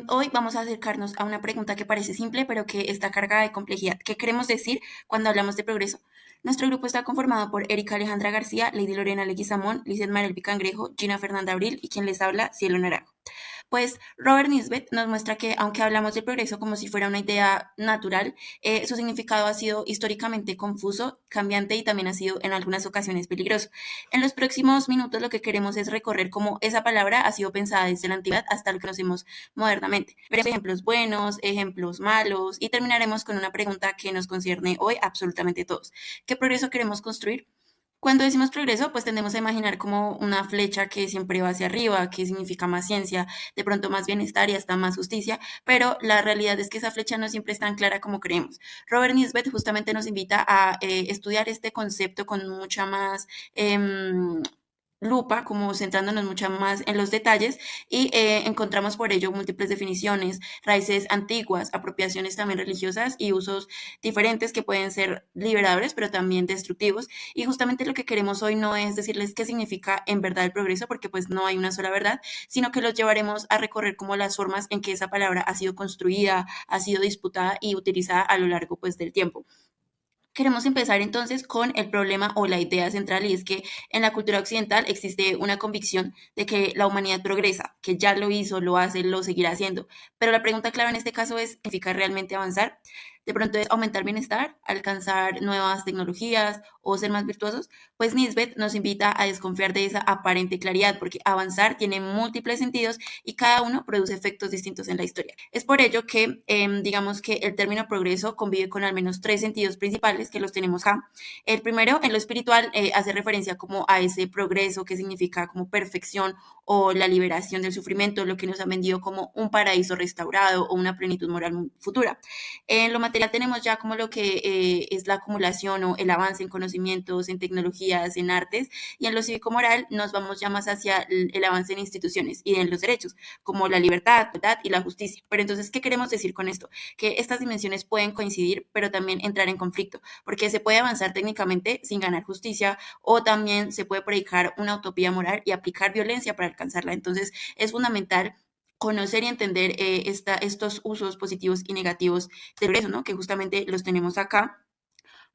Hoy vamos a acercarnos a una pregunta que parece simple, pero que está cargada de complejidad. ¿Qué queremos decir cuando hablamos de progreso? Nuestro grupo está conformado por Erika Alejandra García, Lady Lorena Leguizamón, Lizeth Marel Picangrejo, Gina Fernanda Abril y quien les habla, Cielo Naranjo. Pues Robert Nisbet nos muestra que aunque hablamos del progreso como si fuera una idea natural, su significado ha sido históricamente confuso, cambiante y también ha sido en algunas ocasiones peligroso. En los próximos minutos lo que queremos es recorrer cómo esa palabra ha sido pensada desde la antigüedad hasta lo que conocemos modernamente. Veremos ejemplos buenos, ejemplos malos y terminaremos con una pregunta que nos concierne hoy absolutamente todos. ¿Qué progreso queremos construir? Cuando decimos progreso, pues tendemos a imaginar como una flecha que siempre va hacia arriba, que significa más ciencia, de pronto más bienestar y hasta más justicia, pero la realidad es que esa flecha no siempre es tan clara como creemos. Robert Nisbet justamente nos invita a estudiar este concepto con mucha más lupa, como centrándonos mucho más en los detalles y encontramos por ello múltiples definiciones, raíces antiguas, apropiaciones también religiosas y usos diferentes que pueden ser liberadores pero también destructivos. Y justamente lo que queremos hoy no es decirles qué significa en verdad el progreso, porque pues no hay una sola verdad, sino que los llevaremos a recorrer como las formas en que esa palabra ha sido construida, ha sido disputada y utilizada a lo largo pues del tiempo. Queremos empezar entonces con el problema o la idea central y es que en la cultura occidental existe una convicción de que la humanidad progresa, que ya lo hizo, lo hace, lo seguirá haciendo. Pero la pregunta clave en este caso es, ¿significa realmente avanzar? De pronto es aumentar bienestar, alcanzar nuevas tecnologías o ser más virtuosos. Pues Nisbet nos invita a desconfiar de esa aparente claridad porque avanzar tiene múltiples sentidos y cada uno produce efectos distintos en la historia. Es por ello que digamos que el término progreso convive con al menos tres sentidos principales que los tenemos acá. El primero, en lo espiritual, hace referencia como a ese progreso que significa como perfección o la liberación del sufrimiento, lo que nos han vendido como un paraíso restaurado o una plenitud moral futura. En lo material tenemos ya como lo que es la acumulación o el avance en conocimientos, en tecnologías, en artes, y en lo cívico-moral nos vamos ya más hacia el avance en instituciones y en los derechos, como la libertad, la verdad y la justicia. Pero entonces, ¿qué queremos decir con esto? Que estas dimensiones pueden coincidir, pero también entrar en conflicto, porque se puede avanzar técnicamente sin ganar justicia o también se puede predicar una utopía moral y aplicar violencia para alcanzarla. Entonces, es fundamental conocer y entender estos usos positivos y negativos del progreso, ¿no? Que justamente los tenemos acá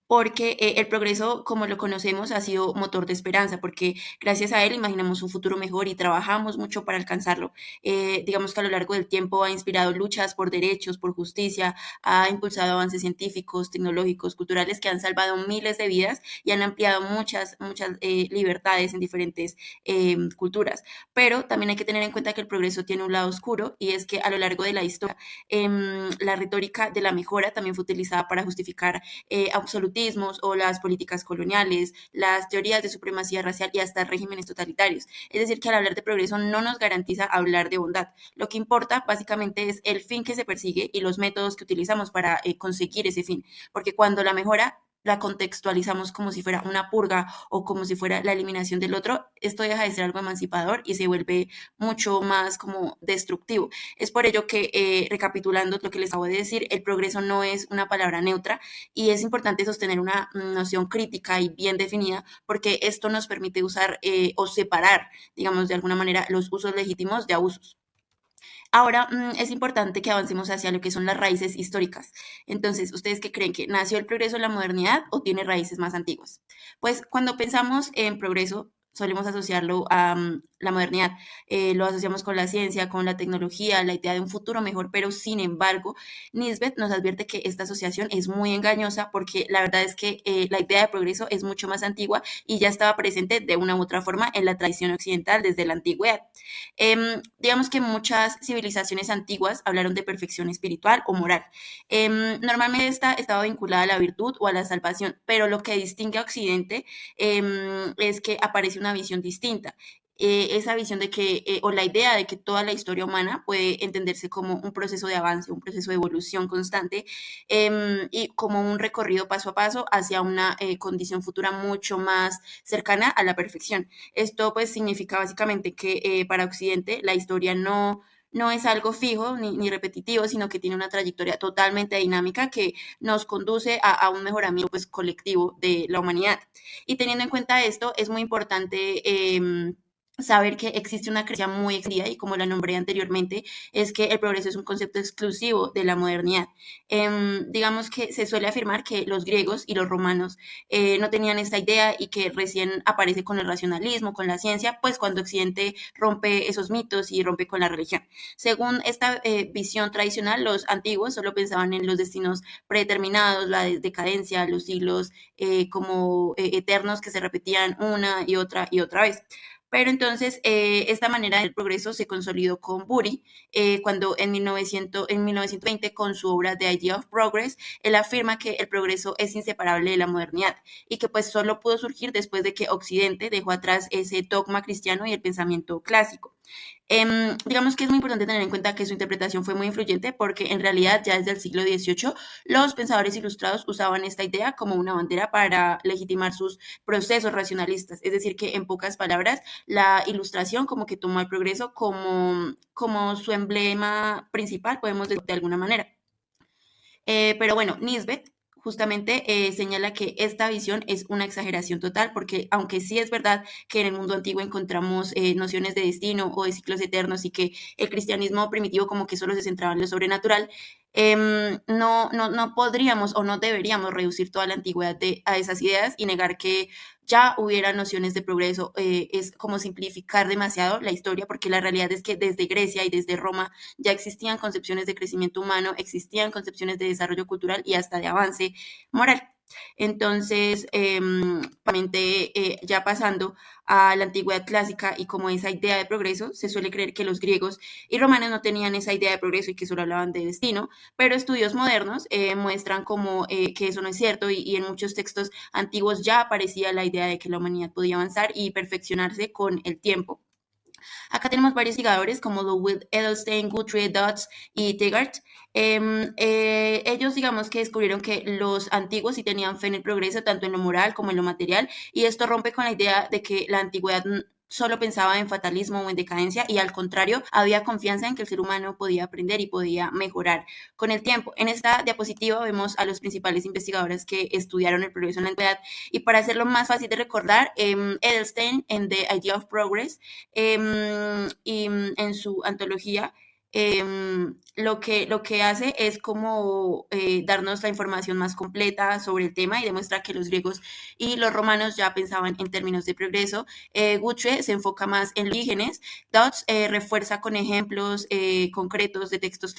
porque el progreso, como lo conocemos, ha sido motor de esperanza, porque gracias a él imaginamos un futuro mejor y trabajamos mucho para alcanzarlo. Digamos que a lo largo del tiempo ha inspirado luchas por derechos, por justicia, ha impulsado avances científicos, tecnológicos, culturales que han salvado miles de vidas y han ampliado muchas libertades en diferentes culturas. Pero también hay que tener en cuenta que el progreso tiene un lado oscuro y es que a lo largo de la historia la retórica de la mejora también fue utilizada para justificar absolutismos o las políticas coloniales, las teorías de supremacía racial y hasta regímenes totalitarios. Es decir, que al hablar de progreso no nos garantiza hablar de bondad. Lo que importa básicamente es el fin que se persigue y los métodos que utilizamos para conseguir ese fin. Porque cuando la mejora la contextualizamos como si fuera una purga o como si fuera la eliminación del otro, esto deja de ser algo emancipador y se vuelve mucho más como destructivo. Es por ello que, recapitulando lo que les acabo de decir, el progreso no es una palabra neutra y es importante sostener una noción crítica y bien definida porque esto nos permite usar o separar, digamos, de alguna manera los usos legítimos de abusos. Ahora es importante que avancemos hacia lo que son las raíces históricas. Entonces, ¿ustedes qué creen? ¿Que nació el progreso en la modernidad o tiene raíces más antiguas? Pues cuando pensamos en progreso, solemos asociarlo a la modernidad. Lo asociamos con la ciencia, con la tecnología, la idea de un futuro mejor, pero sin embargo, Nisbet nos advierte que esta asociación es muy engañosa porque la verdad es que la idea de progreso es mucho más antigua y ya estaba presente de una u otra forma en la tradición occidental desde la antigüedad. Digamos que muchas civilizaciones antiguas hablaron de perfección espiritual o moral. Normalmente esta estaba vinculada a la virtud o a la salvación, pero lo que distingue a Occidente es que aparece una visión distinta. Esa visión de que, o la idea de que toda la historia humana puede entenderse como un proceso de avance, un proceso de evolución constante y como un recorrido paso a paso hacia una condición futura mucho más cercana a la perfección. Esto pues significa básicamente que para Occidente la historia no es algo fijo ni repetitivo, sino que tiene una trayectoria totalmente dinámica que nos conduce a un mejoramiento pues, colectivo de la humanidad. Y teniendo en cuenta esto, es muy importante saber que existe una creencia muy extendida y como la nombré anteriormente, es que el progreso es un concepto exclusivo de la modernidad. Digamos que se suele afirmar que los griegos y los romanos no tenían esta idea y que recién aparece con el racionalismo, con la ciencia, pues cuando Occidente rompe esos mitos y rompe con la religión. Según esta visión tradicional, los antiguos solo pensaban en los destinos predeterminados, la decadencia, los siglos como eternos que se repetían una y otra vez. Pero entonces esta manera del progreso se consolidó con Bury, cuando en 1920 con su obra The Idea of Progress, él afirma que el progreso es inseparable de la modernidad y que pues solo pudo surgir después de que Occidente dejó atrás ese dogma cristiano y el pensamiento clásico. Digamos que es muy importante tener en cuenta que su interpretación fue muy influyente porque en realidad ya desde el siglo XVIII los pensadores ilustrados usaban esta idea como una bandera para legitimar sus procesos racionalistas. Es decir, que en pocas palabras, la ilustración como que tomó el progreso como su emblema principal, podemos decir de alguna manera. Pero bueno, Nisbet justamente señala que esta visión es una exageración total, porque aunque sí es verdad que en el mundo antiguo encontramos nociones de destino o de ciclos eternos y que el cristianismo primitivo como que solo se centraba en lo sobrenatural, no podríamos o no deberíamos reducir toda la antigüedad a esas ideas y negar que ya hubiera nociones de progreso. Es como simplificar demasiado la historia, porque la realidad es que desde Grecia y desde Roma ya existían concepciones de crecimiento humano, existían concepciones de desarrollo cultural y hasta de avance moral. Entonces, ya pasando a la antigüedad clásica y como esa idea de progreso, se suele creer que los griegos y romanos no tenían esa idea de progreso y que solo hablaban de destino, pero estudios modernos muestran como que eso no es cierto y en muchos textos antiguos ya aparecía la idea de que la humanidad podía avanzar y perfeccionarse con el tiempo. Acá tenemos varios investigadores como Ludwig Edelstein, Guthrie, Dodds y Tegart. Ellos digamos que descubrieron que los antiguos sí tenían fe en el progreso, tanto en lo moral como en lo material, y esto rompe con la idea de que la antigüedad solo pensaba en fatalismo o en decadencia y al contrario había confianza en que el ser humano podía aprender y podía mejorar con el tiempo. En esta diapositiva vemos a los principales investigadores que estudiaron el progreso en la antigüedad y para hacerlo más fácil de recordar, Edelstein en The Idea of Progress y en su antología lo que hace es como darnos la información más completa sobre el tema y demuestra que los griegos y los romanos ya pensaban en términos de progreso. Guthrie se enfoca más en los orígenes, Dodds refuerza con ejemplos concretos de textos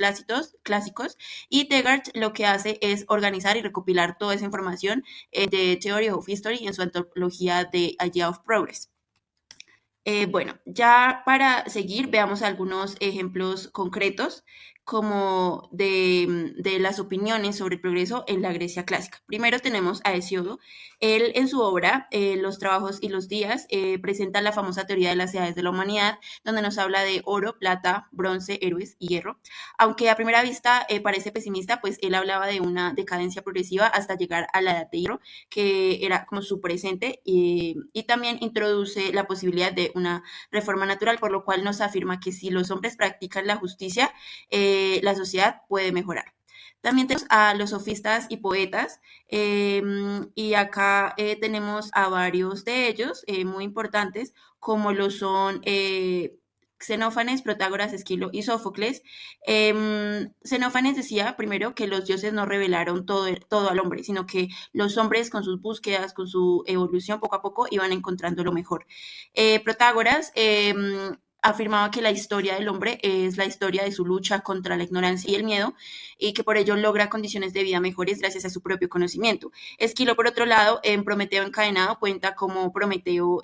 clásicos y Tegart lo que hace es organizar y recopilar toda esa información de Theory of History en su antología de Idea of Progress. Bueno, ya para seguir, veamos algunos ejemplos concretos como de las opiniones sobre el progreso en la Grecia clásica. Primero tenemos a Hesíodo. Él en su obra, Los trabajos y los días, presenta la famosa teoría de las edades de la humanidad, donde nos habla de oro, plata, bronce, héroes y hierro. Aunque a primera vista parece pesimista, pues él hablaba de una decadencia progresiva hasta llegar a la edad de hierro, que era como su presente, y también introduce la posibilidad de una reforma natural, por lo cual nos afirma que si los hombres practican la justicia, la sociedad puede mejorar. También tenemos a los sofistas y poetas, y acá tenemos a varios de ellos muy importantes, como lo son Xenófanes, Protágoras, Esquilo y Sófocles. Xenófanes decía primero que los dioses no revelaron todo al hombre, sino que los hombres con sus búsquedas, con su evolución poco a poco iban encontrando lo mejor. Protágoras afirmaba que la historia del hombre es la historia de su lucha contra la ignorancia y el miedo y que por ello logra condiciones de vida mejores gracias a su propio conocimiento. Esquilo, por otro lado, en Prometeo encadenado cuenta cómo Prometeo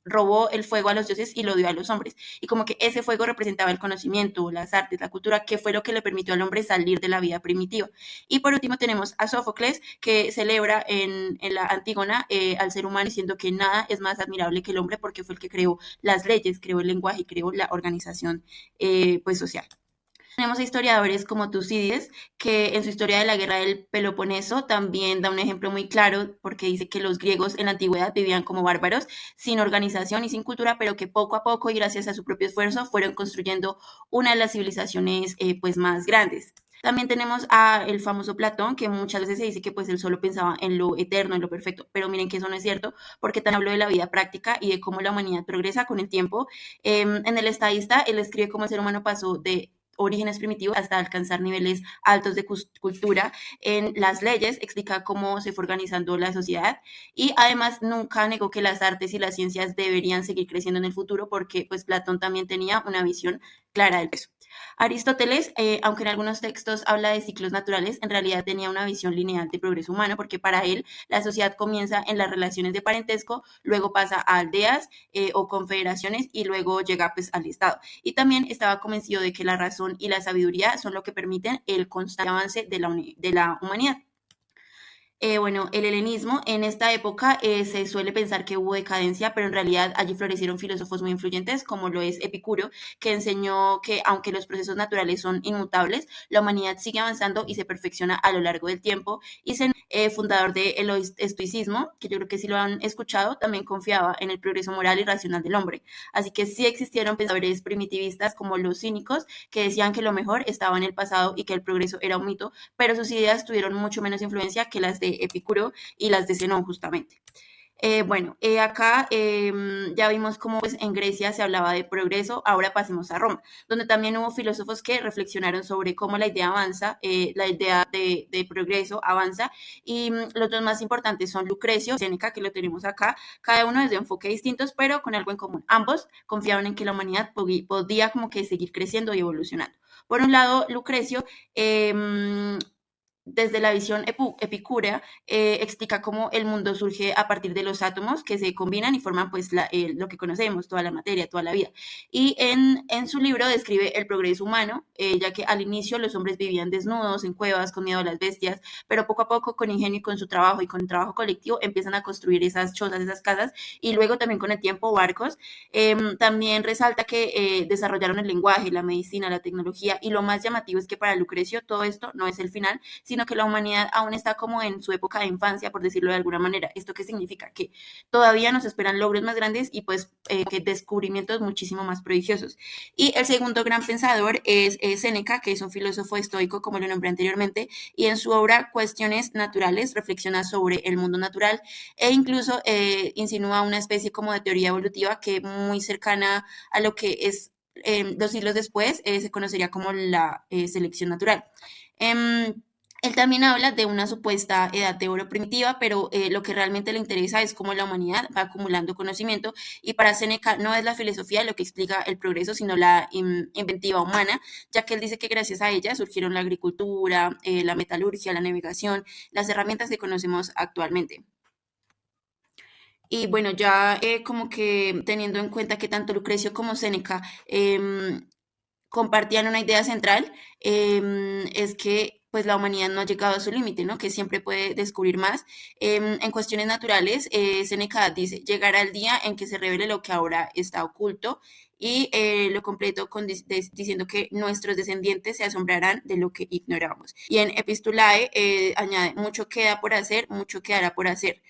robó el fuego a los dioses y lo dio a los hombres. Y como que ese fuego representaba el conocimiento, las artes, la cultura, que fue lo que le permitió al hombre salir de la vida primitiva. Y por último tenemos a Sófocles, que celebra en la Antígona al ser humano diciendo que nada es más admirable que el hombre porque fue el que creó las leyes, creó el lenguaje y creó la organización pues social. Tenemos a historiadores como Tucídides, que en su historia de la guerra del Peloponeso también da un ejemplo muy claro porque dice que los griegos en la antigüedad vivían como bárbaros, sin organización y sin cultura, pero que poco a poco y gracias a su propio esfuerzo fueron construyendo una de las civilizaciones pues más grandes. También tenemos a el famoso Platón, que muchas veces se dice que pues él solo pensaba en lo eterno, en lo perfecto, pero miren que eso no es cierto, porque también habló de la vida práctica y de cómo la humanidad progresa con el tiempo. En el estadista, él escribe cómo el ser humano pasó de orígenes primitivos hasta alcanzar niveles altos de cultura. En las leyes explica cómo se fue organizando la sociedad y además nunca negó que las artes y las ciencias deberían seguir creciendo en el futuro porque pues Platón también tenía una visión clara del peso. Aristóteles, aunque en algunos textos habla de ciclos naturales, en realidad tenía una visión lineal de progreso humano, porque para él la sociedad comienza en las relaciones de parentesco, luego pasa a aldeas o confederaciones y luego llega pues al Estado. Y también estaba convencido de que la razón y la sabiduría son lo que permiten el constante avance de la humanidad. Bueno, el helenismo en esta época se suele pensar que hubo decadencia, pero en realidad allí florecieron filósofos muy influyentes, como lo es Epicuro, que enseñó que aunque los procesos naturales son inmutables, la humanidad sigue avanzando y se perfecciona a lo largo del tiempo. Y se fundador del estoicismo, que yo creo que sí lo han escuchado, también confiaba en el progreso moral y racional del hombre. Así que sí existieron pensadores primitivistas como los cínicos, que decían que lo mejor estaba en el pasado y que el progreso era un mito, pero sus ideas tuvieron mucho menos influencia que las de Epicuro y las de Zenón, justamente. Bueno, acá ya vimos cómo pues, en Grecia se hablaba de progreso, ahora pasemos a Roma, donde también hubo filósofos que reflexionaron sobre cómo la idea avanza, la idea de progreso avanza, y los dos más importantes son Lucrecio y Séneca, que lo tenemos acá, cada uno desde enfoques distintos, pero con algo en común. Ambos confiaban en que la humanidad podía como que seguir creciendo y evolucionando. Por un lado, Lucrecio desde la visión epicúrea, explica cómo el mundo surge a partir de los átomos que se combinan y forman pues lo que conocemos, toda la materia, toda la vida. Y en su libro describe el progreso humano, ya que al inicio los hombres vivían desnudos, en cuevas, con miedo a las bestias, pero poco a poco con ingenio y con su trabajo y con el trabajo colectivo empiezan a construir esas chozas, esas casas, y luego también con el tiempo barcos. También resalta que desarrollaron el lenguaje, la medicina, la tecnología, y lo más llamativo es que para Lucrecio todo esto no es el final, sino que la humanidad aún está como en su época de infancia, por decirlo de alguna manera. ¿Esto qué significa? Que todavía nos esperan logros más grandes y pues que descubrimientos muchísimo más prodigiosos. Y el segundo gran pensador es Séneca, que es un filósofo estoico, como lo nombré anteriormente, y en su obra Cuestiones Naturales reflexiona sobre el mundo natural e incluso insinúa una especie como de teoría evolutiva que muy cercana a lo que es 2 siglos después se conocería como la selección natural. Eh, él también habla de una supuesta edad de oro primitiva, pero lo que realmente le interesa es cómo la humanidad va acumulando conocimiento y para Séneca no es la filosofía lo que explica el progreso, sino la inventiva humana, ya que él dice que gracias a ella surgieron la agricultura, la metalurgia, la navegación, las herramientas que conocemos actualmente. Y bueno, ya como que teniendo en cuenta que tanto Lucrecio como Séneca compartían una idea central, es que pues la humanidad no ha llegado a su límite, ¿no? Que siempre puede descubrir más. En cuestiones naturales, Seneca dice, llegará el día en que se revele lo que ahora está oculto y lo completo con diciendo que nuestros descendientes se asombrarán de lo que ignoramos. Y en Epistulae añade, mucho queda por hacer, mucho quedará por hacer.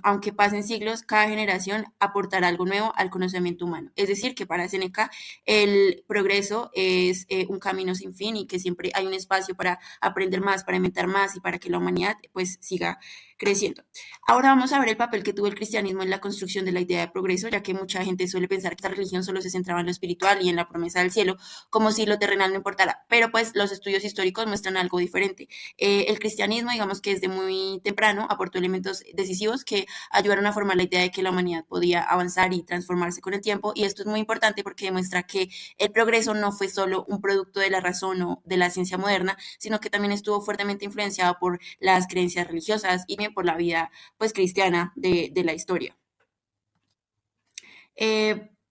Aunque pasen siglos, cada generación aportará algo nuevo al conocimiento humano. Es decir, que para Seneca el progreso es un camino sin fin y que siempre hay un espacio para aprender más, para inventar más y para que la humanidad pues siga creciendo. Ahora vamos a ver el papel que tuvo el cristianismo en la construcción de la idea de progreso, ya que mucha gente suele pensar que esta religión solo se centraba en lo espiritual y en la promesa del cielo, como si lo terrenal no importara, pero pues los estudios históricos muestran algo diferente. El cristianismo, digamos que desde muy temprano aportó elementos decisivos que ayudaron a formar la idea de que la humanidad podía avanzar y transformarse con el tiempo, y esto es muy importante porque demuestra que el progreso no fue solo un producto de la razón o de la ciencia moderna, sino que también estuvo fuertemente influenciado por las creencias religiosas y bien por la vida pues cristiana de la historia.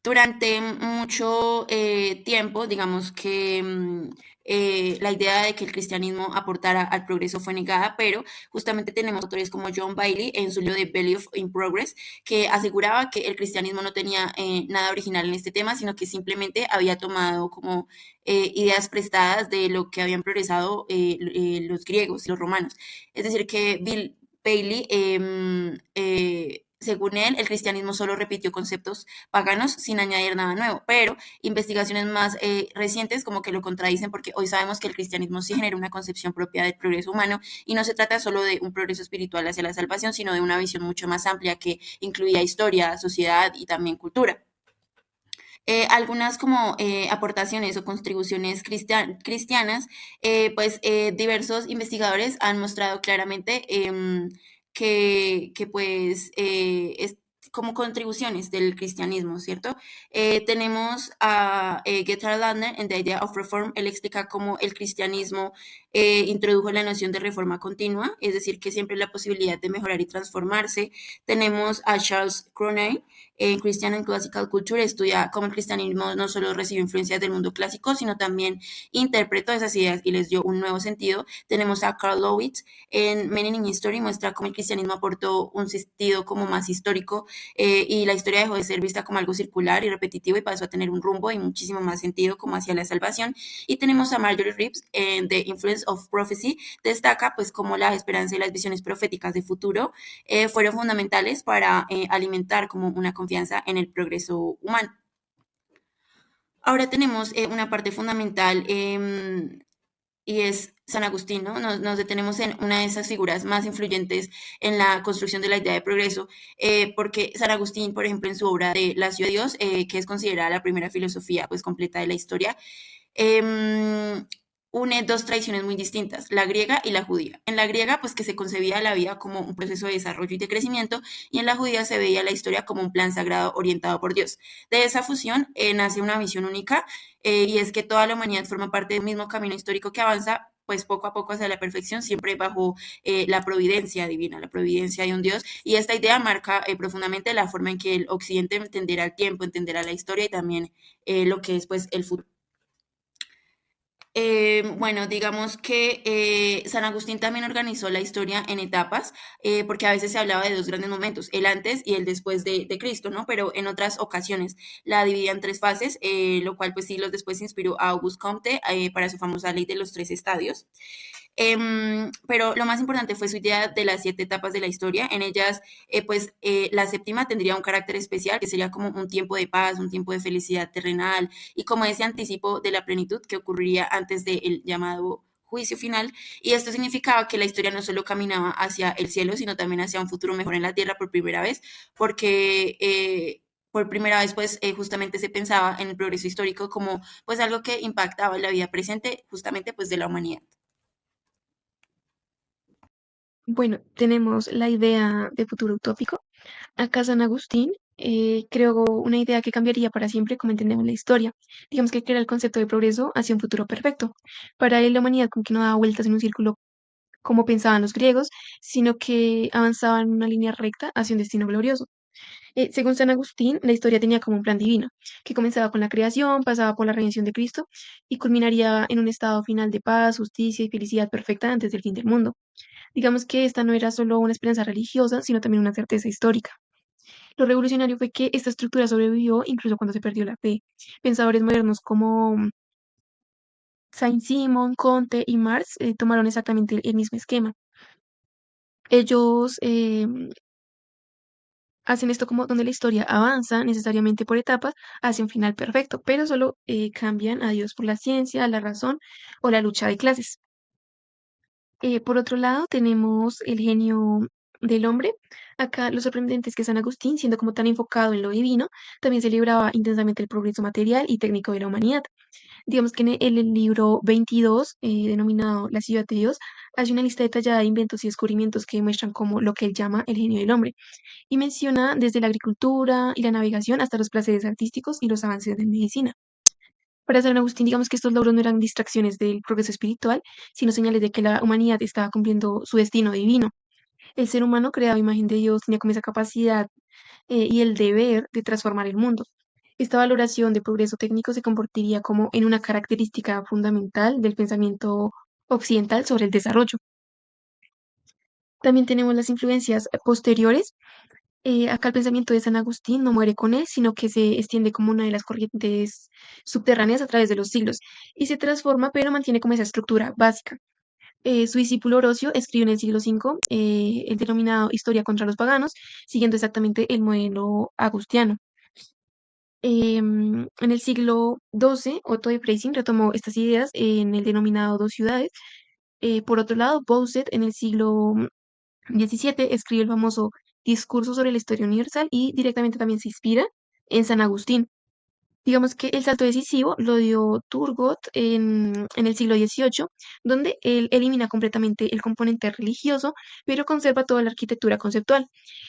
Durante mucho tiempo, digamos que la idea de que el cristianismo aportara al progreso fue negada, pero justamente tenemos autores como John Bailey en su libro de Belief in Progress, que aseguraba que el cristianismo no tenía nada original en este tema, sino que simplemente había tomado como ideas prestadas de lo que habían progresado los griegos y los romanos. Es decir, que Bailey Según él, el cristianismo solo repitió conceptos paganos sin añadir nada nuevo, pero investigaciones más recientes como que lo contradicen porque hoy sabemos que el cristianismo sí genera una concepción propia del progreso humano y no se trata solo de un progreso espiritual hacia la salvación, sino de una visión mucho más amplia que incluía historia, sociedad y también cultura. Algunas como aportaciones o contribuciones cristianas, diversos investigadores han mostrado claramente pues es como contribuciones del cristianismo, ¿cierto? Tenemos a Gerhard Ladner en The Idea of Reform. Él explica cómo el cristianismo introdujo la noción de reforma continua, es decir, que siempre hay la posibilidad de mejorar y transformarse. Tenemos a Charles Crowley en Christian and Classical Culture, estudia cómo el cristianismo no solo recibió influencias del mundo clásico, sino también interpretó esas ideas y les dio un nuevo sentido. Tenemos a Karl Lowitz en Meaning in History, muestra cómo el cristianismo aportó un sentido como más histórico y la historia dejó de ser vista como algo circular y repetitivo y pasó a tener un rumbo y muchísimo más sentido como hacia la salvación. Y tenemos a Marjorie Reeves en The Influence of Prophecy, destaca pues cómo la esperanza y las visiones proféticas de futuro fueron fundamentales para alimentar como una confianza en el progreso humano. Ahora tenemos una parte fundamental y es San Agustín, ¿no? Nos detenemos en una de esas figuras más influyentes en la construcción de la idea de progreso, porque San Agustín, por ejemplo, en su obra de La ciudad de Dios, que es considerada la primera filosofía pues completa de la historia, eh, une dos tradiciones muy distintas, la griega y la judía. En la griega, pues que se concebía la vida como un proceso de desarrollo y de crecimiento, y en la judía se veía la historia como un plan sagrado orientado por Dios. De esa fusión nace una visión única, y es que toda la humanidad forma parte de un mismo camino histórico que avanza pues poco a poco hacia la perfección, siempre bajo la providencia divina, la providencia de un Dios. Y esta idea marca profundamente la forma en que el occidente entenderá el tiempo, entenderá la historia y también lo que es pues el futuro. Bueno, digamos que San Agustín también organizó la historia en etapas, porque a veces se hablaba de dos grandes momentos, el antes y el después de Cristo, ¿no? Pero en otras ocasiones la dividía en tres fases, lo cual pues siglos después inspiró a Auguste Comte para su famosa ley de los tres estadios. Pero lo más importante fue su idea de las siete etapas de la historia. En ellas, la séptima tendría un carácter especial, que sería como un tiempo de paz, un tiempo de felicidad terrenal y como ese anticipo de la plenitud que ocurriría antes del llamado juicio final. Y esto significaba que la historia no solo caminaba hacia el cielo, sino también hacia un futuro mejor en la tierra por primera vez, porque por primera vez, justamente se pensaba en el progreso histórico como pues algo que impactaba en la vida presente justamente pues de la humanidad. Bueno, tenemos la idea de futuro utópico. Acá San Agustín creó una idea que cambiaría para siempre como entendemos la historia. Digamos que crea el concepto de progreso hacia un futuro perfecto. Para él la humanidad como que no daba vueltas en un círculo como pensaban los griegos, sino que avanzaba en una línea recta hacia un destino glorioso. Según San Agustín, la historia tenía como un plan divino, que comenzaba con la creación, pasaba por la redención de Cristo y culminaría en un estado final de paz, justicia y felicidad perfecta antes del fin del mundo. Digamos que esta no era solo una esperanza religiosa, sino también una certeza histórica. Lo revolucionario fue que esta estructura sobrevivió incluso cuando se perdió la fe. Pensadores modernos como Saint-Simon, Comte y Marx tomaron exactamente el mismo esquema. Ellos hacen esto como donde la historia avanza necesariamente por etapas hacia un final perfecto, pero solo cambian a Dios por la ciencia, la razón o la lucha de clases. Por otro lado, tenemos el genio del hombre. Acá lo sorprendente es que San Agustín, siendo como tan enfocado en lo divino, también celebraba intensamente el progreso material y técnico de la humanidad. Digamos que en el libro 22, denominado La ciudad de Dios, hace una lista detallada de inventos y descubrimientos que muestran como lo que él llama el genio del hombre, y menciona desde la agricultura y la navegación hasta los placeres artísticos y los avances de medicina. Para San Agustín, digamos que estos logros no eran distracciones del progreso espiritual, sino señales de que la humanidad estaba cumpliendo su destino divino. El ser humano, creado a imagen de Dios, tenía como esa capacidad y el deber de transformar el mundo. Esta valoración de progreso técnico se convertiría como en una característica fundamental del pensamiento occidental sobre el desarrollo. También tenemos las influencias posteriores. Acá el pensamiento de San Agustín no muere con él, sino que se extiende como una de las corrientes subterráneas a través de los siglos y se transforma, pero mantiene como esa estructura básica. Su discípulo Orosio escribió en el siglo V el denominado Historia contra los paganos, siguiendo exactamente el modelo agustiano. En el siglo XII, Otto de Freising retomó estas ideas en el denominado Dos Ciudades. Por otro lado, Bossuet en el siglo XVII escribe el famoso Discurso sobre la Historia Universal y directamente también se inspira en San Agustín. Digamos que el salto decisivo lo dio Turgot en el siglo XVIII, donde él elimina completamente el componente religioso, pero conserva toda la arquitectura conceptual.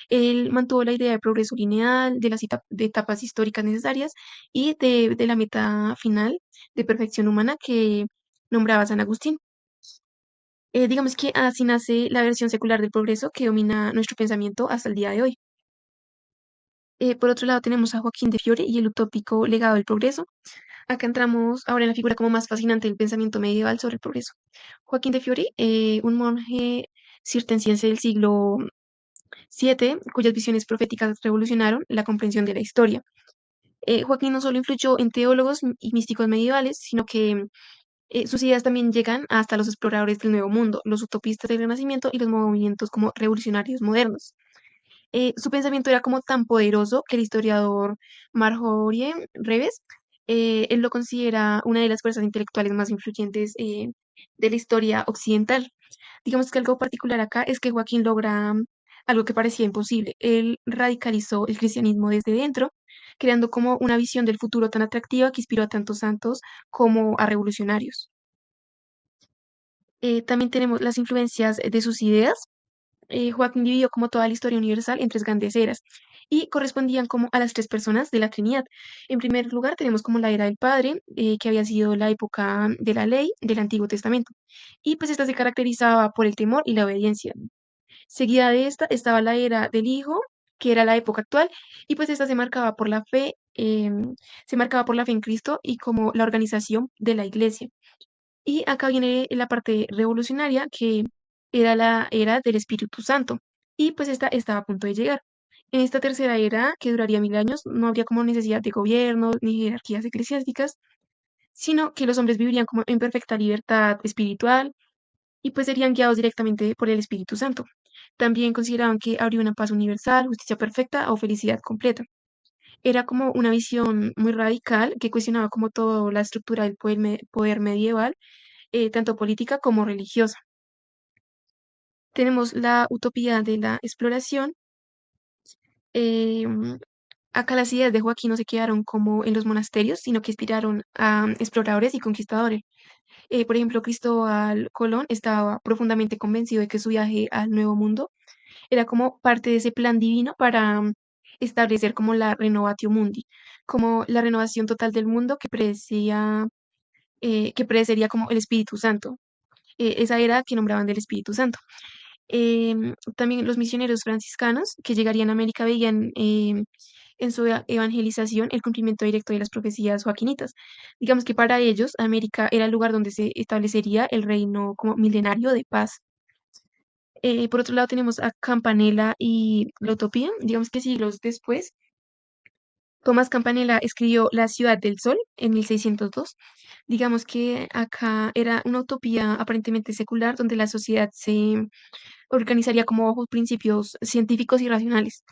Él mantuvo la idea de progreso lineal, de las de etapas históricas necesarias y de la meta final de perfección humana que nombraba San Agustín. Digamos que así nace la versión secular del progreso que domina nuestro pensamiento hasta el día de hoy. Por otro lado tenemos a Joaquín de Fiore y el utópico legado del progreso. Acá entramos ahora en la figura como más fascinante del pensamiento medieval sobre el progreso. Joaquín de Fiore, un monje cisterciense del siglo VII, cuyas visiones proféticas revolucionaron la comprensión de la historia. Joaquín no solo influyó en teólogos y místicos medievales, sino que sus ideas también llegan hasta los exploradores del Nuevo Mundo, los utopistas del Renacimiento y los movimientos como revolucionarios modernos. Su pensamiento era como tan poderoso que el historiador Marjorie Reves, él lo considera una de las fuerzas intelectuales más influyentes de la historia occidental. Digamos que algo particular acá es que Joaquín logra algo que parecía imposible. Él radicalizó el cristianismo desde dentro, creando como una visión del futuro tan atractiva que inspiró a tantos santos como a revolucionarios. También tenemos las influencias de sus ideas. Joaquín dividió como toda la historia universal en tres grandes eras y correspondían como a las tres personas de la Trinidad. En primer lugar tenemos como la era del Padre, que había sido la época de la ley del Antiguo Testamento, y pues esta se caracterizaba por el temor y la obediencia. Seguida de esta estaba la era del Hijo, que era la época actual, y pues esta se marcaba por la fe, se marcaba por la fe en Cristo y como la organización de la Iglesia. Y acá viene la parte revolucionaria, que era la era del Espíritu Santo. Y pues esta estaba a punto de llegar. En esta tercera era, que duraría 1000 años, no habría como necesidad de gobierno ni jerarquías eclesiásticas, sino que los hombres vivirían como en perfecta libertad espiritual y pues serían guiados directamente por el Espíritu Santo. También consideraban que habría una paz universal, justicia perfecta o felicidad completa. Era como una visión muy radical que cuestionaba como toda la estructura del poder medieval, tanto política como religiosa. Tenemos la utopía de la exploración. em, Acá las ideas de Joaquín no se quedaron como en los monasterios, sino que inspiraron a exploradores y conquistadores. Por ejemplo, Cristóbal Colón estaba profundamente convencido de que su viaje al Nuevo Mundo era como parte de ese plan divino para establecer como la renovatio mundi, como la renovación total del mundo que predecería como el Espíritu Santo. Esa era que nombraban del Espíritu Santo. También los misioneros franciscanos que llegarían a América veían en su evangelización el cumplimiento directo de las profecías joaquinitas. Digamos que para ellos América era el lugar donde se establecería el reino como milenario de paz. Por otro lado tenemos a Campanella y la utopía. Digamos que siglos después, Tomás Campanella escribió La ciudad del sol en 1602. Digamos que acá era una utopía aparentemente secular donde la sociedad se organizaría como bajo principios científicos y racionales.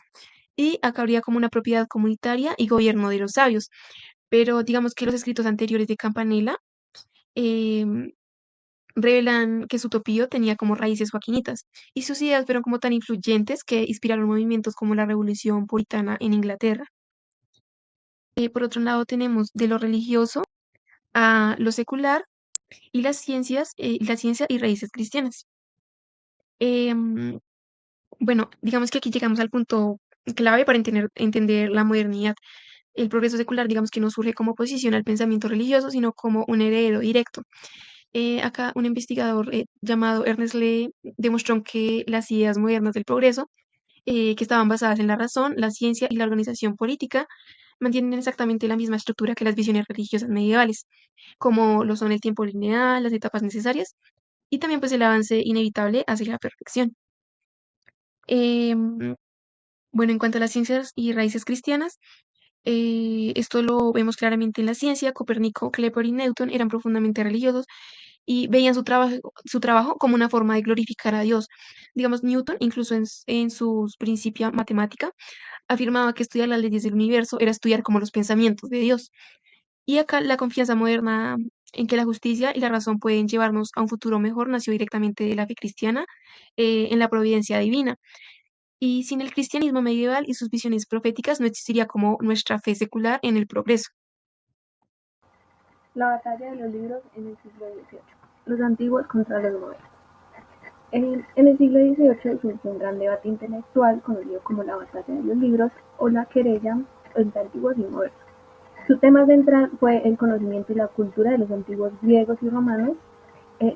Y acá habría como una propiedad comunitaria y gobierno de los sabios. Pero digamos que los escritos anteriores de Campanella em, revelan que su utopía tenía como raíces joaquinitas y sus ideas fueron como tan influyentes que inspiraron movimientos como la Revolución Puritana en Inglaterra. Por otro lado tenemos de lo religioso a lo secular y la ciencia y raíces cristianas. Em, bueno, digamos que aquí llegamos al punto clave para entender la modernidad. El progreso secular, digamos que no surge como oposición al pensamiento religioso, sino como un heredero directo. Acá un investigador llamado Ernest Lee demostró que las ideas modernas del progreso, que estaban basadas en la razón, la ciencia y la organización política, mantienen exactamente la misma estructura que las visiones religiosas medievales, como lo son el tiempo lineal, las etapas necesarias y también pues el avance inevitable hacia la perfección. Em, bueno, en cuanto a las ciencias y raíces cristianas, esto lo vemos claramente en la ciencia. Copérnico, Kepler y Newton eran profundamente religiosos y veían su trabajo como una forma de glorificar a Dios. Digamos, Newton, incluso en sus Principia Matemática, afirmaba que estudiar las leyes del universo era estudiar como los pensamientos de Dios. Y acá la confianza moderna en que la justicia y la razón pueden llevarnos a un futuro mejor nació directamente de la fe cristiana en la providencia divina. Y sin el cristianismo medieval y sus visiones proféticas no existiría como nuestra fe secular en el progreso. La batalla de los libros en el siglo XVIII. Los antiguos contra los modernos. En el siglo XVIII surgió un gran debate intelectual conocido como la batalla de los libros o la querella entre antiguos y modernos. Su tema central fue el conocimiento y la cultura de los antiguos griegos y romanos,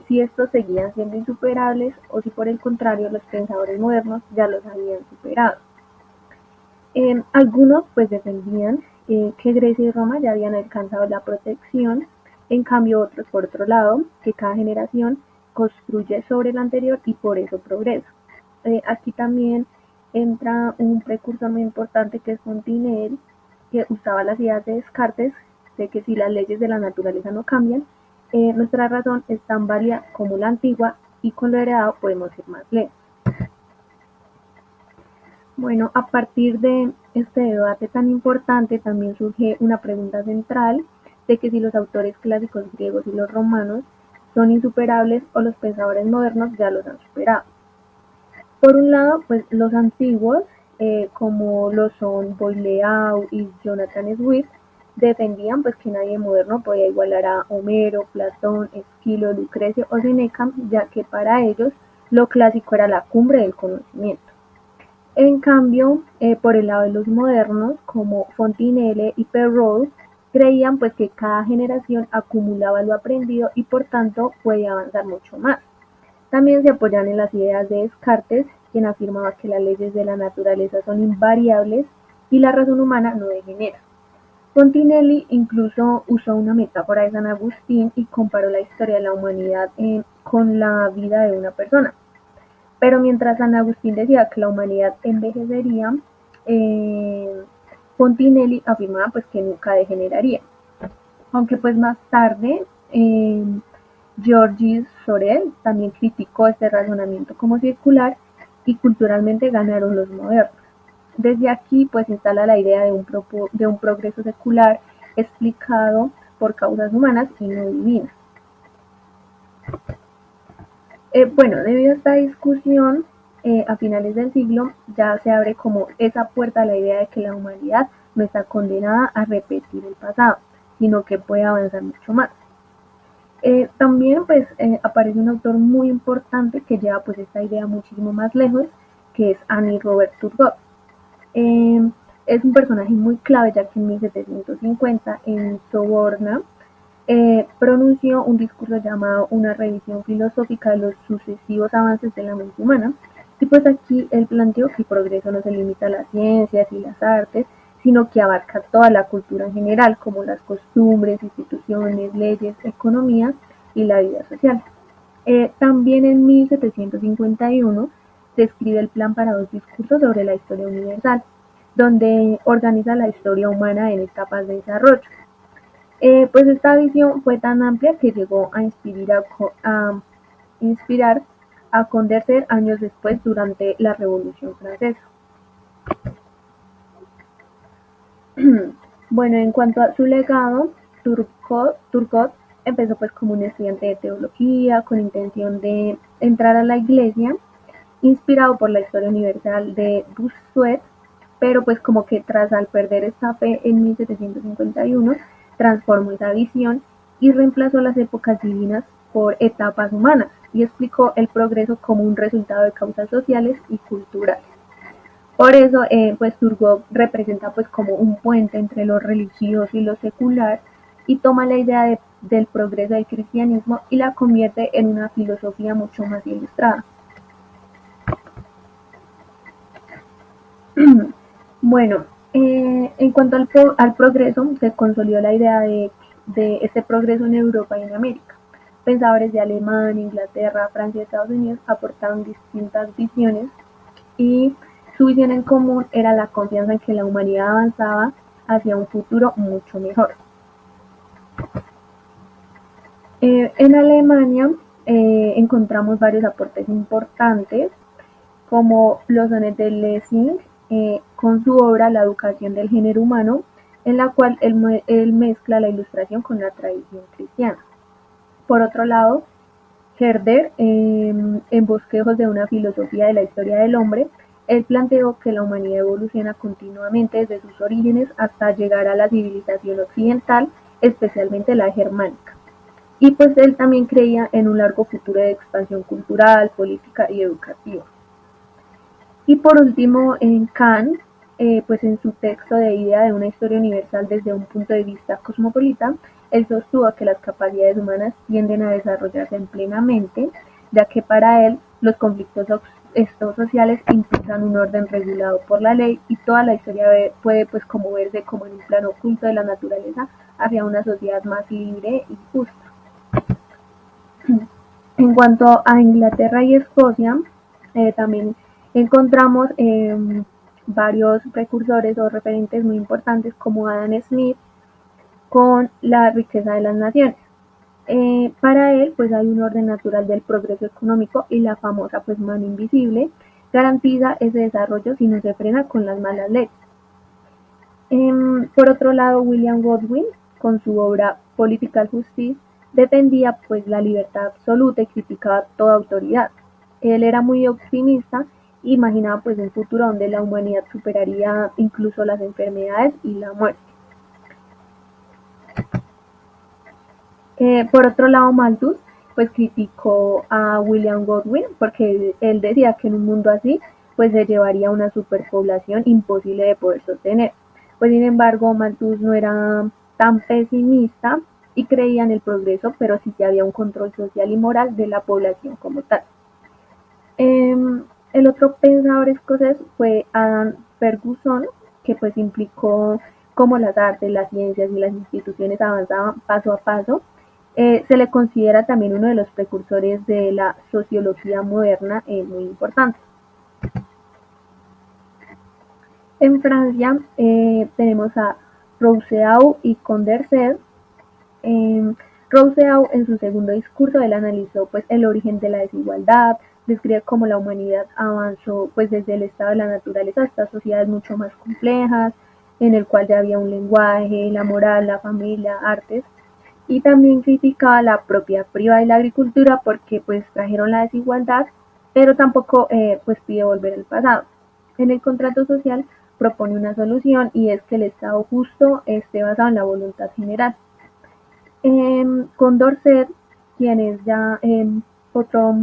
si estos seguían siendo insuperables o si por el contrario los pensadores modernos ya los habían superado. Algunos pues defendían que Grecia y Roma ya habían alcanzado la protección, en cambio otros por otro lado, que cada generación construye sobre la anterior y por eso progresa. Aquí también entra un precursor muy importante que es Fontenelle, que usaba las ideas de Descartes de que si las leyes de la naturaleza no cambian, nuestra razón es tan válida como la antigua y con lo heredado podemos ir más lejos. Bueno, a partir de este debate tan importante también surge una pregunta central de que si los autores clásicos griegos y los romanos son insuperables o los pensadores modernos ya los han superado. Por un lado, pues los antiguos, como lo son Boileau y Jonathan Swift, defendían pues que nadie moderno podía igualar a Homero, Platón, Esquilo, Lucrecio o Seneca, ya que para ellos lo clásico era la cumbre del conocimiento. En cambio, por el lado de los modernos, como Fontenelle y Perrault, creían pues que cada generación acumulaba lo aprendido y por tanto podía avanzar mucho más. También se apoyan en las ideas de Descartes, quien afirmaba que las leyes de la naturaleza son invariables y la razón humana no degenera. Fontenelle incluso usó una metáfora de San Agustín y comparó la historia de la humanidad con la vida de una persona. Pero mientras San Agustín decía que la humanidad envejecería, eh, Fontenelle afirmaba pues que nunca degeneraría. Aunque pues más tarde Georges Sorel también criticó este razonamiento como circular y culturalmente ganaron los modernos. Desde aquí pues se instala la idea de un progreso secular explicado por causas humanas y no divinas. Bueno, debido a esta discusión, a finales del siglo ya se abre como esa puerta a la idea de que la humanidad no está condenada a repetir el pasado, sino que puede avanzar mucho más. También pues aparece un autor muy importante que lleva pues esta idea muchísimo más lejos, que es Annie Robert Turgot. Eh, es un personaje muy clave ya que en 1750 en Soborna pronunció un discurso llamado Una revisión filosófica de los sucesivos avances de la mente humana. Y pues aquí él planteó que el progreso no se limita a las ciencias y las artes, sino que abarca toda la cultura en general, como las costumbres, instituciones, leyes, economía y la vida social. También en 1751 se escribe el Plan para dos discursos sobre la historia universal, donde organiza la historia humana en etapas de desarrollo. Pues esta visión fue tan amplia que llegó a inspirar a Condorcet años después durante la Revolución Francesa. Bueno, en cuanto a su legado, Turgot empezó pues como un estudiante de teología con intención de entrar a la iglesia, inspirado por la historia universal de Bossuet, pero pues como que tras al perder esta fe en 1751, transformó esa visión y reemplazó las épocas divinas por etapas humanas y explicó el progreso como un resultado de causas sociales y culturales. Por eso, pues Turgot representa pues como un puente entre lo religioso y lo secular y toma la idea del progreso del cristianismo y la convierte en una filosofía mucho más ilustrada. Bueno, en cuanto al progreso, se consolidó la idea de este progreso en Europa y en América. Pensadores de Alemania, Inglaterra, Francia y Estados Unidos aportaron distintas visiones y su visión en común era la confianza en que la humanidad avanzaba hacia un futuro mucho mejor. En Alemania encontramos varios aportes importantes, como lo son el de Lessing, con su obra La educación del género humano, en la cual él mezcla la ilustración con la tradición cristiana. Por otro lado, Herder, en Bosquejos de una filosofía de la historia del hombre, él planteó que la humanidad evoluciona continuamente desde sus orígenes hasta llegar a la civilización occidental, especialmente la germánica. Y pues él también creía en un largo futuro de expansión cultural, política y educativa. Y por último, en Kant, pues en su texto de Idea de una historia universal desde un punto de vista cosmopolita, él sostuvo que las capacidades humanas tienden a desarrollarse plenamente, ya que para él los conflictos estos sociales implican un orden regulado por la ley y toda la historia puede pues como verse como en un plano oculto de la naturaleza hacia una sociedad más libre y justa. En cuanto a Inglaterra y Escocia, también encontramos varios precursores o referentes muy importantes como Adam Smith con la riqueza de las naciones. Para él, pues hay un orden natural del progreso económico y la famosa pues mano invisible garantiza ese desarrollo si no se frena con las malas leyes. Por otro lado, William Godwin, con su obra Political Justice, defendía pues la libertad absoluta y criticaba toda autoridad. Él era muy optimista e imaginaba pues un futuro donde la humanidad superaría incluso las enfermedades y la muerte. Por otro lado, Malthus pues criticó a William Godwin porque él decía que en un mundo así pues se llevaría una superpoblación imposible de poder sostener. Pues sin embargo, Malthus no era tan pesimista y creía en el progreso, pero sí que había un control social y moral de la población como tal. El otro pensador escocés fue Adam Ferguson, que pues implicó cómo las artes, las ciencias y las instituciones avanzaban paso a paso. Se le considera también uno de los precursores de la sociología moderna, muy importante. En Francia tenemos a Rousseau y Condorcet. Rousseau, en su segundo discurso, él analizó pues el origen de la desigualdad, describe cómo la humanidad avanzó pues desde el estado de la naturaleza hasta sociedades mucho más complejas, en el cual ya había un lenguaje, la moral, la familia, artes, y también criticaba la propiedad privada y la agricultura porque pues trajeron la desigualdad, pero tampoco pues pide volver al pasado. En el contrato social propone una solución y es que el Estado justo esté basado en la voluntad general. Condorcet, quien es ya otro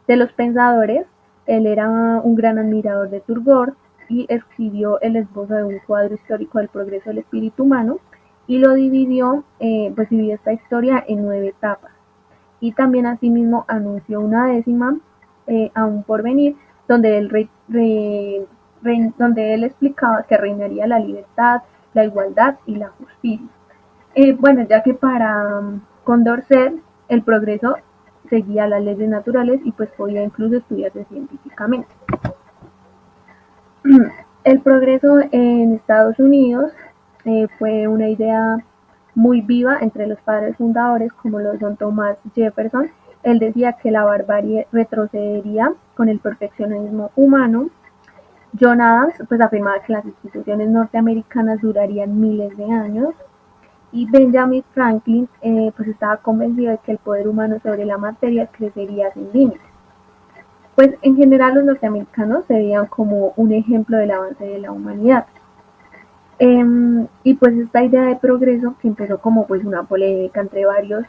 de los pensadores, él era un gran admirador de Turgot y escribió el esbozo de un cuadro histórico del progreso del espíritu humano y lo dividió, pues dividió esta historia en 9 etapas. Y también asimismo anunció una décima, aún por venir, donde donde él explicaba que reinaría la libertad, la igualdad y la justicia. Bueno, ya que para Condorcet el progreso seguía las leyes naturales y pues podía incluso estudiarse científicamente. El progreso en Estados Unidos fue una idea muy viva entre los padres fundadores como lo son Thomas Jefferson. Él decía que la barbarie retrocedería con el perfeccionismo humano. John Adams pues afirmaba que las instituciones norteamericanas durarían miles de años. Y Benjamin Franklin pues estaba convencido de que el poder humano sobre la materia crecería sin límites. Pues en general los norteamericanos se veían como un ejemplo del avance de la humanidad. Y pues esta idea de progreso que empezó como pues una polémica entre varios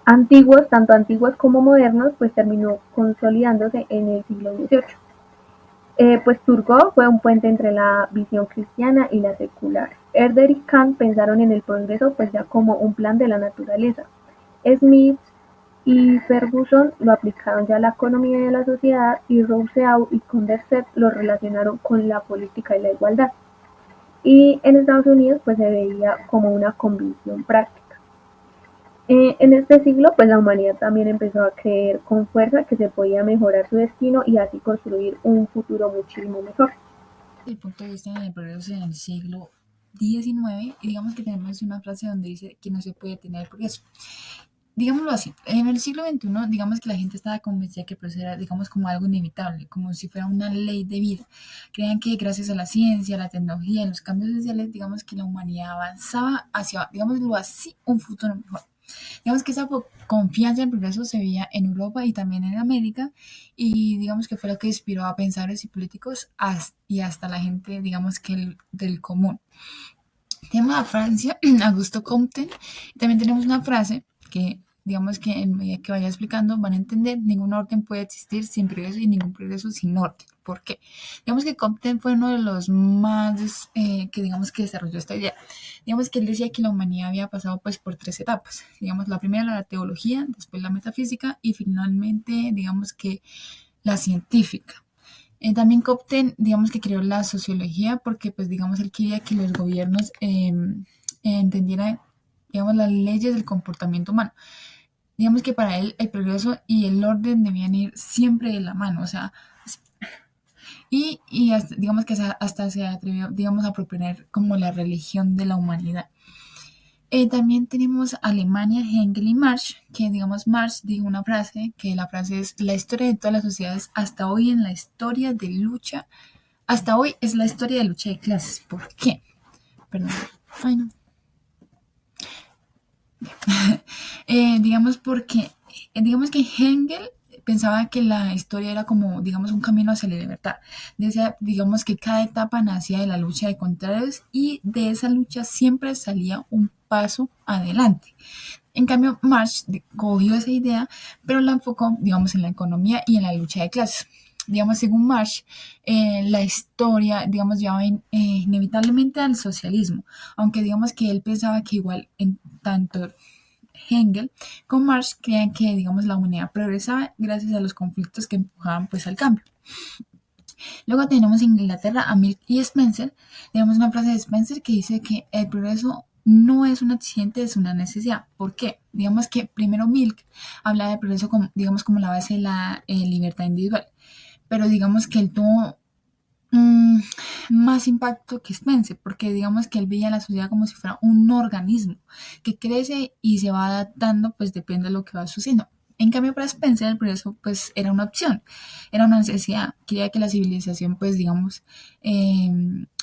antiguos, tanto antiguos como modernos, pues terminó consolidándose en el siglo XVIII. Pues Turgot fue un puente entre la visión cristiana y la secular. Herder y Kant pensaron en el progreso pues ya como un plan de la naturaleza. Smith y Ferguson lo aplicaron ya a la economía y a la sociedad y Rousseau y Condorcet lo relacionaron con la política y la igualdad. Y en Estados Unidos pues se veía como una convicción práctica. En este siglo, pues la humanidad también empezó a creer con fuerza que se podía mejorar su destino y así construir un futuro muchísimo mejor. El punto de vista del progreso en el siglo XIX y digamos que tenemos una frase donde dice que no se puede tener el progreso. Digámoslo así, en el siglo XXI, digamos que la gente estaba convencida que el proceso era, digamos, como algo inevitable, como si fuera una ley de vida. Creían que gracias a la ciencia, a la tecnología, a los cambios sociales, digamos que la humanidad avanzaba hacia, digámoslo así, un futuro mejor. Digamos que esa confianza en el progreso se veía en Europa y también en América y digamos que fue lo que inspiró a pensadores y políticos y hasta la gente, digamos que del común. Tenemos a Francia, Augusto Comte, y también tenemos una frase que digamos que en medida que vaya explicando van a entender, ningún orden puede existir sin progreso y ningún progreso sin orden. ¿Por qué? Digamos que Comte fue uno de los más que digamos que desarrolló esta idea. Digamos que él decía que la humanidad había pasado pues por tres etapas. Digamos, la primera la teología, después la metafísica y finalmente digamos que la científica. También Copten, digamos que creó la sociología porque, pues, digamos, él quería que los gobiernos entendieran, digamos, las leyes del comportamiento humano. Digamos que para él el progreso y el orden debían ir siempre de la mano, o sea, y hasta, digamos que hasta se atrevió, digamos, a proponer como la religión de la humanidad. También tenemos Alemania, Hegel y Marx, que digamos Marx dijo una frase, que la frase es la historia de todas las sociedades hasta hoy en la historia de lucha, hasta hoy es la historia de lucha de clases. ¿Por qué? Perdón. Ay, no. Digamos porque, digamos que Hegel pensaba que la historia era como, digamos, un camino hacia la libertad. Decía, digamos, que cada etapa nacía de la lucha de contrarios y de esa lucha siempre salía un paso adelante. En cambio, Marx cogió esa idea, pero la enfocó, digamos, en la economía y en la lucha de clases. Digamos, según Marx, la historia, digamos, llevaba inevitablemente al socialismo, aunque digamos que él pensaba que igual en tanto Hegel con Marx creían que, digamos, la humanidad progresaba gracias a los conflictos que empujaban pues al cambio. Luego tenemos en Inglaterra a Milk y Spencer. Tenemos una frase de Spencer que dice que el progreso no es un accidente, es una necesidad. ¿Por qué? Digamos que primero Milk habla de progreso como, digamos, como la base de la libertad individual, pero digamos que él tuvo más impacto que Spencer, porque digamos que él veía la sociedad como si fuera un organismo que crece y se va adaptando, pues depende de lo que va sucediendo. En cambio, para Spencer el progreso pues era una opción, era una necesidad. Quería que la civilización pues digamos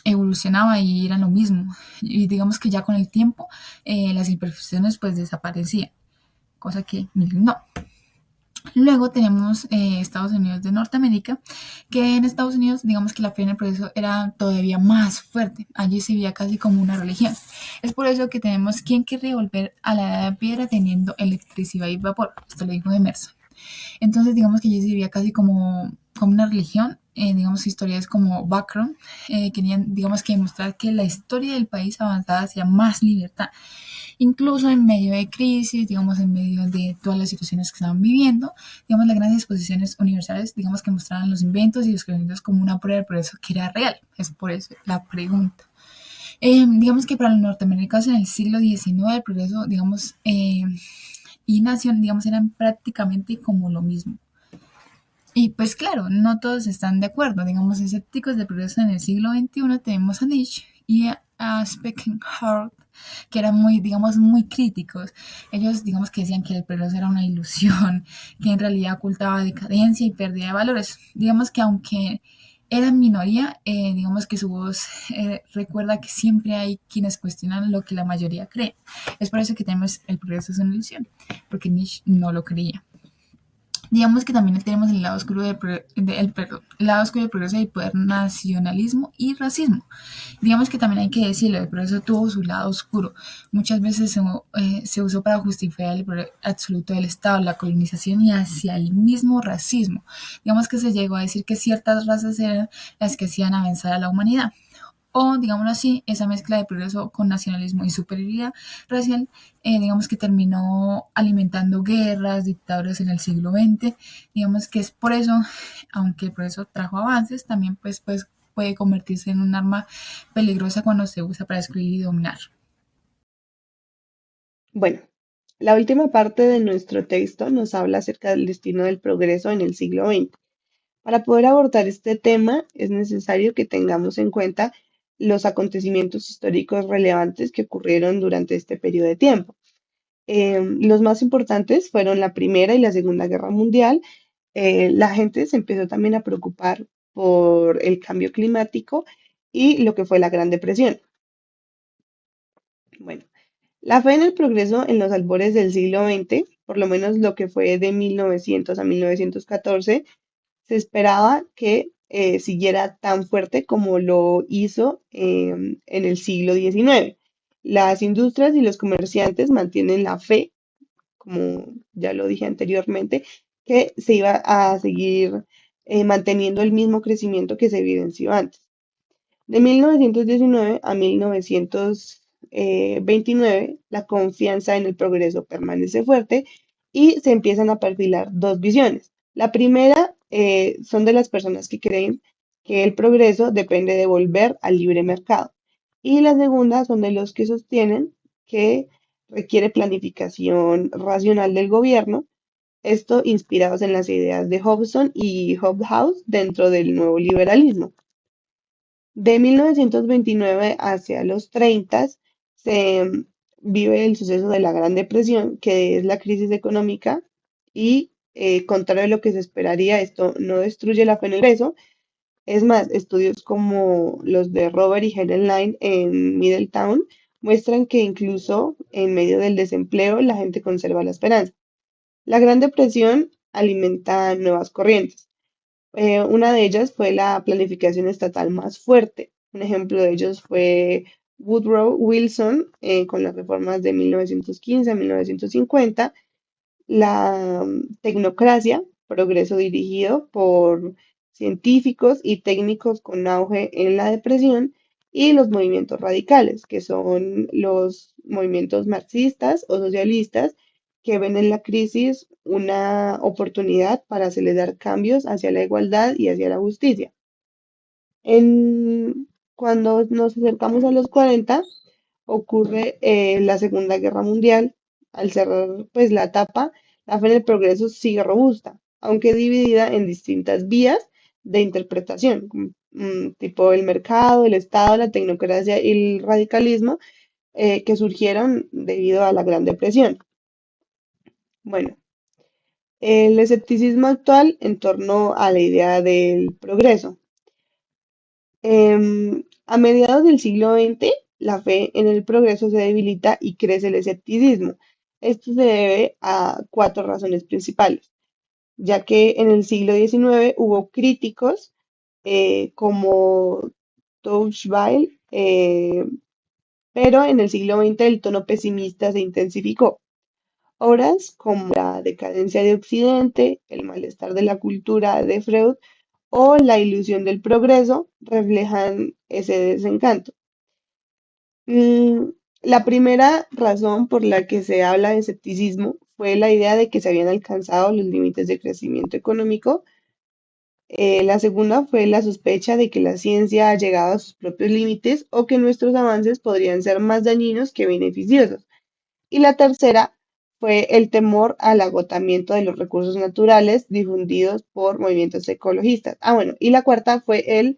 evolucionaba y era lo mismo. Y digamos que ya con el tiempo las imperfecciones pues desaparecían, cosa que no. Luego tenemos Estados Unidos de Norteamérica, que en Estados Unidos, digamos que la fe en el progreso era todavía más fuerte. Allí se veía casi como una religión. Es por eso que tenemos quien quiere volver a la edad de piedra teniendo electricidad y vapor. Esto lo dijo Emerson. Entonces, digamos que allí se veía casi como una religión. Digamos, historias como background, querían, digamos, que demostrar que la historia del país avanzaba hacia más libertad. Incluso en medio de crisis, digamos, en medio de todas las situaciones que estaban viviendo, digamos, las grandes exposiciones universales, digamos, que mostraban los inventos y los conocimientos como una prueba de progreso que era real. Es por eso la pregunta. Digamos que para los norteamericanos en el siglo XIX el progreso, digamos, y nación, digamos, eran prácticamente como lo mismo. Y pues claro, no todos están de acuerdo. Digamos, escépticos del progreso en el siglo XXI tenemos a Nietzsche y a Speckenhardt, que eran muy, digamos, muy críticos. Ellos, digamos, que decían que el progreso era una ilusión, que en realidad ocultaba decadencia y pérdida de valores. Digamos que aunque eran minoría, digamos que su voz recuerda que siempre hay quienes cuestionan lo que la mayoría cree. Es por eso que tenemos el progreso es una ilusión, porque Nietzsche no lo creía. Digamos que también tenemos el lado oscuro del progreso del poder nacionalismo y racismo. Digamos que también hay que decirlo, el progreso tuvo su lado oscuro. Muchas veces se usó para justificar el poder absoluto del Estado, la colonización y hacia el mismo racismo. Digamos que se llegó a decir que ciertas razas eran las que hacían avanzar a la humanidad. O, digámoslo así, esa mezcla de progreso con nacionalismo y superioridad racial, digamos que terminó alimentando guerras, dictaduras en el siglo XX. Digamos que es por eso, aunque el progreso trajo avances, también pues puede convertirse en un arma peligrosa cuando se usa para excluir y dominar. Bueno, la última parte de nuestro texto nos habla acerca del destino del progreso en el siglo XX. Para poder abordar este tema es necesario que tengamos en cuenta los acontecimientos históricos relevantes que ocurrieron durante este periodo de tiempo. Los más importantes fueron la Primera y la Segunda Guerra Mundial. La gente se empezó también a preocupar por el cambio climático y lo que fue la Gran Depresión. Bueno, la fe en el progreso en los albores del siglo XX, por lo menos lo que fue de 1900 a 1914, se esperaba que siguiera tan fuerte como lo hizo en el siglo XIX. Las industrias y los comerciantes mantienen la fe, como ya lo dije anteriormente, que se iba a seguir manteniendo el mismo crecimiento que se evidenció antes. De 1919 a 1929, la confianza en el progreso permanece fuerte y se empiezan a perfilar dos visiones. La primera son de las personas que creen que el progreso depende de volver al libre mercado. Y la segunda son de los que sostienen que requiere planificación racional del gobierno, esto inspirados en las ideas de Hobson y Hobhouse dentro del nuevo liberalismo. De 1929 hacia los 30 se vive el suceso de la Gran Depresión, que es la crisis económica, y contrario a lo que se esperaría, esto no destruye la fe en el progreso. Es más, estudios como los de Robert y Helen Line en Middletown muestran que incluso en medio del desempleo la gente conserva la esperanza. La Gran Depresión alimenta nuevas corrientes. Una de ellas fue la planificación estatal más fuerte. Un ejemplo de ellos fue Woodrow Wilson con las reformas de 1915 a 1950, la tecnocracia, progreso dirigido por científicos y técnicos con auge en la depresión, y los movimientos radicales, que son los movimientos marxistas o socialistas que ven en la crisis una oportunidad para acelerar cambios hacia la igualdad y hacia la justicia. Cuando nos acercamos a los 40, ocurre la Segunda Guerra Mundial. Al cerrar pues la etapa, la fe en el progreso sigue robusta, aunque dividida en distintas vías de interpretación, como, tipo el mercado, el Estado, la tecnocracia y el radicalismo, que surgieron debido a la Gran Depresión. Bueno, el escepticismo actual en torno a la idea del progreso. A mediados del siglo XX, la fe en el progreso se debilita y crece el escepticismo. Esto se debe a cuatro razones principales, ya que en el siglo XIX hubo críticos como Tocqueville, pero en el siglo XX el tono pesimista se intensificó. Obras como La decadencia de Occidente, El malestar de la cultura de Freud o La ilusión del progreso reflejan ese desencanto. Mm, la primera razón por la que se habla de escepticismo fue la idea de que se habían alcanzado los límites de crecimiento económico. La segunda fue la sospecha de que la ciencia ha llegado a sus propios límites o que nuestros avances podrían ser más dañinos que beneficiosos. Y la tercera fue el temor al agotamiento de los recursos naturales difundidos por movimientos ecologistas. Bueno, y la cuarta fue el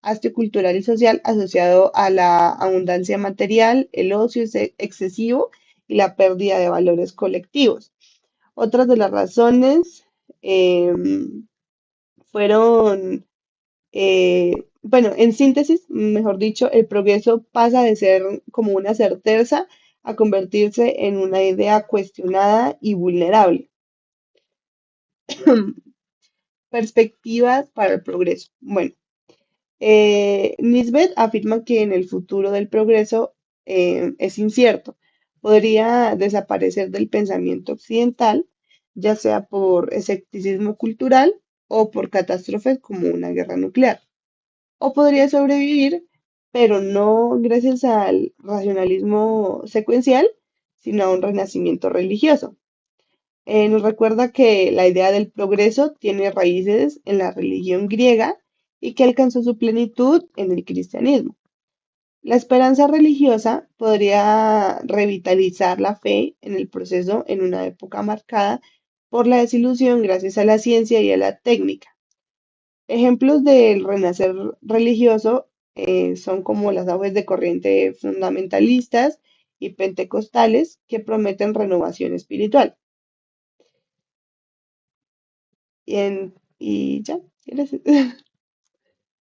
hastio cultural y social asociado a la abundancia material, el ocio excesivo y la pérdida de valores colectivos. Otras de las razones fueron, bueno, en síntesis, mejor dicho, el progreso pasa de ser como una certeza a convertirse en una idea cuestionada y vulnerable. Perspectivas para el progreso. Bueno, Nisbet afirma que en el futuro del progreso es incierto. Podría desaparecer del pensamiento occidental, ya sea por escepticismo cultural o por catástrofes como una guerra nuclear. O podría sobrevivir, pero no gracias al racionalismo secuencial, sino a un renacimiento religioso. Nos recuerda que la idea del progreso tiene raíces en la religión griega y que alcanzó su plenitud en el cristianismo. La esperanza religiosa podría revitalizar la fe en el proceso en una época marcada por la desilusión gracias a la ciencia y a la técnica. Ejemplos del renacer religioso son como las aguas de corriente fundamentalistas y pentecostales que prometen renovación espiritual. Y ya, gracias.